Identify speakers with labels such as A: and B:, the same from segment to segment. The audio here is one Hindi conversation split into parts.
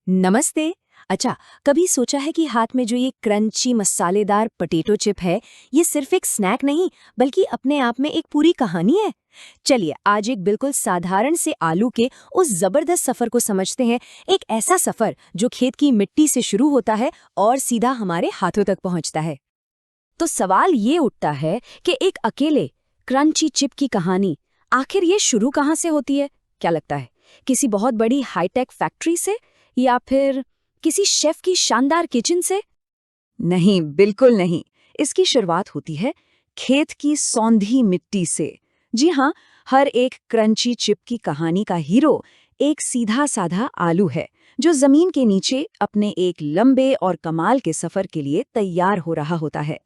A: नमस्ते। अच्छा, कभी सोचा है कि हाथ में जो ये क्रंची मसालेदार पोटैटो चिप है, ये सिर्फ एक स्नैक नहीं, बल्कि अपने आप में एक पूरी कहानी है। चलिए, आज एक बिल्कुल साधारण से आलू के उस जबरदस्त सफर को समझते हैं। एक ऐसा सफर जो खेत की मिट्टी से शुरू होता है और सीधा हमारे हाथों तक पहुंचता है। तो सवाल ये उठता है कि एक अकेले क्रंची चिप की कहानी आखिर ये शुरू कहाँ से होती है? क्या लगता है, किसी बहुत बड़ी हाईटेक फैक्ट्री से, या फिर किसी शेफ की शानदार किचन से?
B: नहीं, बिल्कुल नहीं। इसकी शुरुआत होती है खेत की सौंधी मिट्टी से। जी हाँ, हर एक क्रंची चिप की कहानी का हीरो एक सीधा साधा आलू है जो जमीन के नीचे अपने एक लंबे और कमाल के सफर के लिए तैयार हो रहा होता है।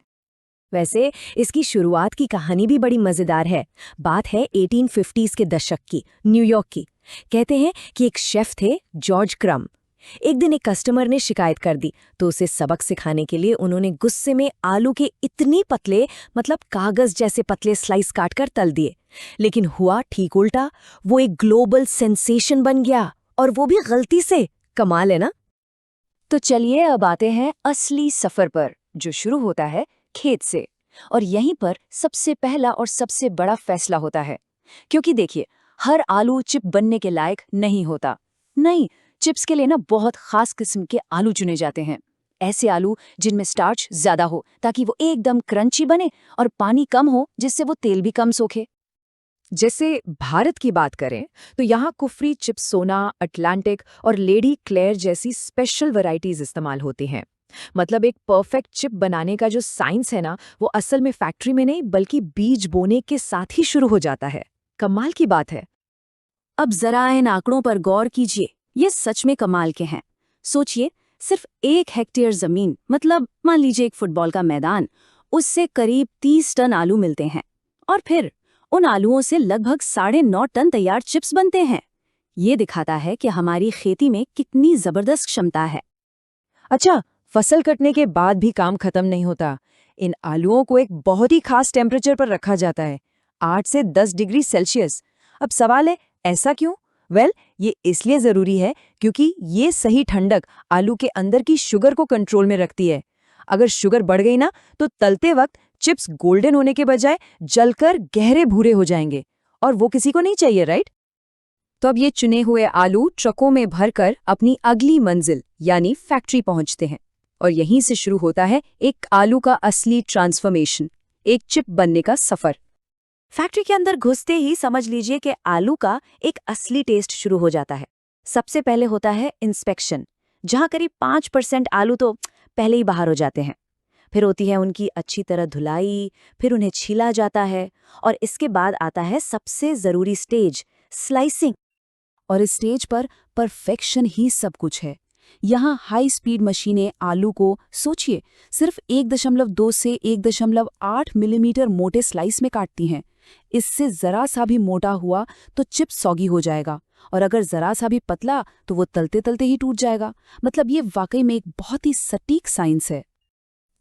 A: वैसे इसकी शुरुआत की कहानी भी बड़ी मजेदार है। बात है 1850s के दशक की, न्यूयॉर्क की। कहते हैं कि एक शेफ थे, जॉर्ज क्रम। एक दिन एक कस्टमर ने शिकायत कर दी, तो उसे सबक सिखाने के लिए उन्होंने गुस्से में आलू के इतनी पतले, मतलब कागज जैसे पतले स्लाइस काटकर तल दिए। लेकिन हुआ ठीक उल्टा। वो एक ग्लोबल सेंसेशन बन गया, और वो भी गलती से। कमाल है ना?
B: तो चलिए अब आते हैं असली सफर पर, जो शुरू होता है खेत से। और यहीं पर सबसे पहला और सबसे बड़ा फैसला होता है। क्योंकि देखिए, हर आलू चिप बनने के लायक नहीं होता। नहीं, चिप्स के लिए ना बहुत खास किस्म के आलू चुने जाते हैं। ऐसे आलू जिनमें स्टार्च ज्यादा हो ताकि वो एकदम क्रंची बने, और पानी कम हो जिससे वो तेल भी कम सोखे।
A: जैसे भारत की बात करें तो यहाँ कुफरी चिप्स, सोना, अटलांटिक और लेडी क्लेयर जैसी स्पेशल वैरायटीज इस्तेमाल होती हैं। मतलब एक परफेक्ट चिप बनाने का जो साइंस है ना, वो असल में फैक्ट्री में नहीं बल्कि बीज बोने के साथ ही शुरू हो जाता है। कमाल की बात है।
B: अब जरा इन आंकड़ों पर गौर कीजिए, ये सच में कमाल के हैं। सोचिए, सिर्फ 1 हेक्टेयर जमीन, मतलब मान लीजिए एक फुटबॉल का मैदान, उससे करीब 30 टन आलू मिलते हैं। और फिर उन आलूओं से लगभग 9.5 टन तैयार चिप्स बनते हैं। ये दिखाता है कि हमारी खेती में कितनी जबरदस्त क्षमता है।
A: अच्छा, फसल कटने के बाद भी काम खत्म नहीं होता। इन आलूओं को एक बहुत ही खास टेम्परेचर पर रखा जाता है, 8 से 10 डिग्री सेल्सियस। अब सवाल है, ऐसा क्यों? ये इसलिए जरूरी है क्योंकि ये सही ठंडक आलू के अंदर की शुगर को कंट्रोल में रखती है। अगर शुगर बढ़ गई ना, तो तलते वक्त चिप्स गोल्डन होने के बजाय जलकर गहरे भूरे हो जाएंगे, और वो किसी को नहीं चाहिए, राइट? तो अब ये चुने हुए आलू ट्रकों में भरकर अपनी अगली मंजिल यानी फैक्ट्री पहुंचते हैं। और यहीं से शुरू होता है एक आलू का असली ट्रांसफॉर्मेशन, एक चिप बनने का सफर। फैक्ट्री के अंदर घुसते ही समझ लीजिए कि आलू का एक असली टेस्ट शुरू हो जाता है। सबसे पहले होता है इंस्पेक्शन, जहां करीब 5% आलू तो पहले ही बाहर हो जाते हैं। फिर होती है उनकी अच्छी तरह धुलाई, फिर उन्हें छीला जाता है, और इसके बाद आता है सबसे जरूरी स्टेज, स्लाइसिंग। और इस स्टेज पर परफेक्शन ही सब कुछ है। यहाँ हाई स्पीड मशीनें आलू को, सोचिए, सिर्फ 1.2 से 1.8 मिलीमीटर मोटे स्लाइस में काटती हैं। इससे जरा सा भी मोटा हुआ तो चिप सौगी हो जाएगा, और अगर जरा सा भी पतला तो वो तलते तलते ही टूट जाएगा। मतलब ये वाकई में एक बहुत ही सटीक साइंस है।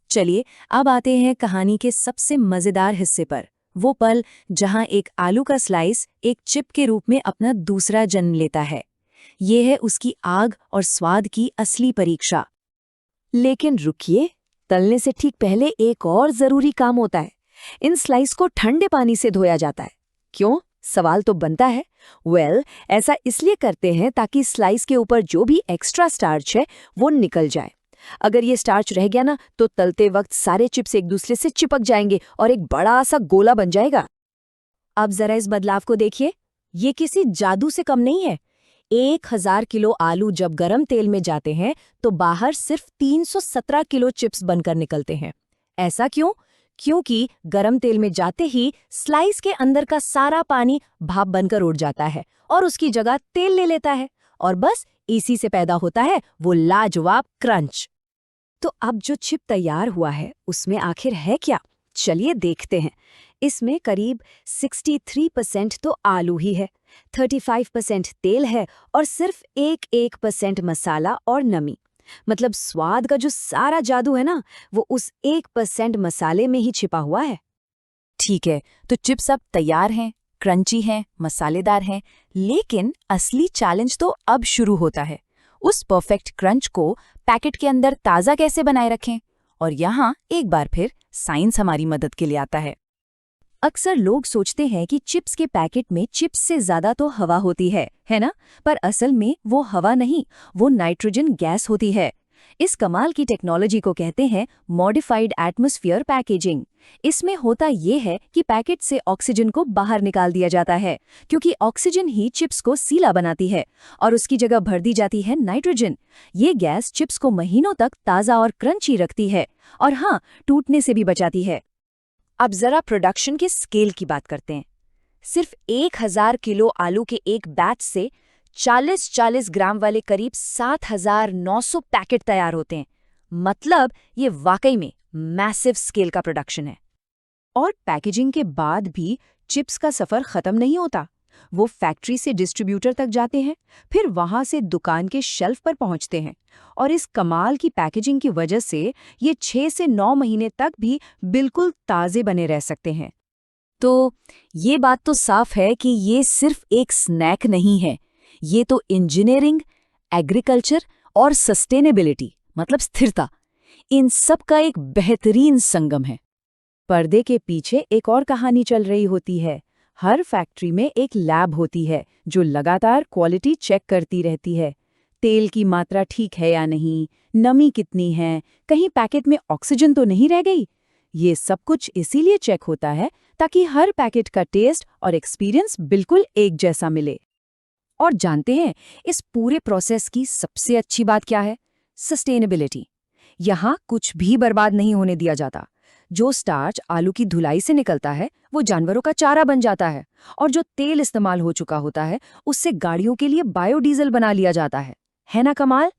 A: चलिए, अब आते हैं कहानी के सबसे मजेदार हिस्से पर, वो पल जहां एक आलू का स्लाइस एक चिप के रूप में अपना दूसरा जन्म लेता है। ये है उसकी आग और स्वाद की असली परीक्षा। लेकिन रुकिए, तलने से ठीक पहले एक और जरूरी काम होता है। इन स्लाइस को ठंडे पानी से धोया जाता है। क्यों? सवाल तो बनता है। ऐसा इसलिए करते हैं ताकि स्लाइस के ऊपर जो भी एक्स्ट्रा स्टार्च है वो निकल जाए। अगर ये स्टार्च रह गया ना, तो तलते वक्त सारे चिप्स एक दूसरे से चिपक जाएंगे और एक बड़ा सा गोला बन जाएगा। अब जरा इस बदलाव को देखिए, ये किसी जादू से कम नहीं है। 1000 किलो आलू जब गरम तेल में जाते हैं तो बाहर सिर्फ 317 किलो चिप्स बनकर निकलते हैं। ऐसा क्यों? क्योंकि गरम तेल में जाते ही स्लाइस के अंदर का सारा पानी भाप बनकर उड़ जाता है और उसकी जगह तेल ले लेता है, और बस इसी से पैदा होता है वो लाजवाब क्रंच। तो अब जो चिप तैयार हुआ है उसमें आखिर है क्या? चलिए देखते हैं। इसमें करीब 63% तो आलू ही है, 35% तेल है, और सिर्फ 1% मसाला और नमी। मतलब स्वाद का जो सारा जादू है ना, वो उस 1% मसाले में ही छिपा हुआ है। ठीक है, तो चिप्स अब तैयार हैं, क्रंची हैं, मसालेदार हैं, लेकिन असली चैलेंज तो अब शुरू होता है।
B: उस परफेक्ट क्रंच को पैकेट के अंदर ताज़ा कैसे बनाए रखें? और यहाँ एक बार फिर साइंस हमारी मदद के लिए आता है। अक्सर लोग सोचते हैं कि चिप्स के पैकेट में चिप्स से ज़्यादा तो हवा होती है ना? पर असल में वो हवा नहीं, वो नाइट्रोजन गैस होती है। इस कमाल की टेक्नोलॉजी को कहते हैं मॉडिफाइड एटमॉस्फेयर पैकेजिंग। इसमें होता ये है कि पैकेट से ऑक्सीजन को बाहर निकाल दिया जाता है, क्योंकि ऑक्सीजन ही चिप्स को सीला बनाती है और उसकी जगह भर दी जाती है नाइट्रोजन। ये गैस चिप्स को महीनों तक ताज़ा और क्रंची रखती है और हाँ, टूटने से भी बचाती है। अब जरा प्रोडक्शन के स्केल की बात करते हैं। सिर्फ 1000 किलो आलू के एक बैच से 40 ग्राम वाले करीब 7900 पैकेट तैयार होते हैं। मतलब ये वाकई में मैसिव स्केल का प्रोडक्शन है।
A: और पैकेजिंग के बाद भी चिप्स का सफर खत्म नहीं होता। वो फैक्ट्री से डिस्ट्रीब्यूटर तक जाते हैं, फिर वहां से दुकान के शेल्फ पर पहुंचते हैं और इस कमाल की पैकेजिंग की वजह से ये 6 से 9 महीने तक भी बिल्कुल ताज़े बने रह सकते हैं।
B: तो ये बात तो साफ है कि ये सिर्फ एक स्नैक नहीं है, ये तो इंजीनियरिंग, एग्रीकल्चर और सस्टेनेबिलिटी मतलब स्थिरता, इन सब का एक बेहतरीन संगम है।
A: पर्दे के पीछे एक और कहानी चल रही होती है। हर फैक्ट्री में एक लैब होती है जो लगातार क्वालिटी चेक करती रहती है। तेल की मात्रा ठीक है या नहीं, नमी कितनी है, कहीं पैकेट में ऑक्सीजन तो नहीं रह गई। ये सब कुछ इसीलिए चेक होता है ताकि हर पैकेट का टेस्ट और एक्सपीरियंस बिल्कुल एक जैसा मिले।
B: और जानते हैं इस पूरे प्रोसेस की सबसे अच्छी बात क्या है? सस्टेनेबिलिटी। यहाँ कुछ भी बर्बाद नहीं होने दिया जाता। जो स्टार्च आलू की धुलाई से निकलता है वो जानवरों का चारा बन जाता है और जो तेल इस्तेमाल हो चुका होता है उससे गाड़ियों के लिए बायोडीजल बना लिया जाता है ना कमाल?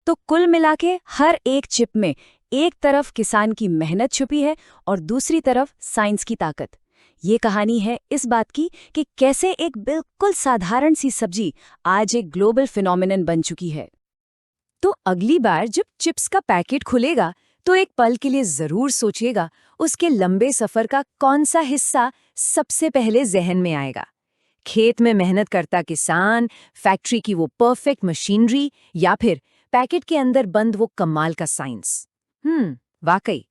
B: तो कुल मिला के हर एक चिप में एक तरफ किसान की मेहनत छुपी है और दूसरी तरफ साइंस की ताकत। ये कहानी है इस बात की कि कैसे एक बिल्कुल साधारण सी सब्जी आज एक ग्लोबल फिनोमिनन बन चुकी है।
A: तो अगली बार जब चिप्स का पैकेट खुलेगा तो एक पल के लिए जरूर सोचिएगा उसके लंबे सफर का कौन सा हिस्सा सबसे पहले जहन में आएगा। खेत में मेहनत करता किसान, फैक्ट्री की वो परफेक्ट मशीनरी, या फिर पैकेट के अंदर बंद वो कमाल का साइंस। वाकई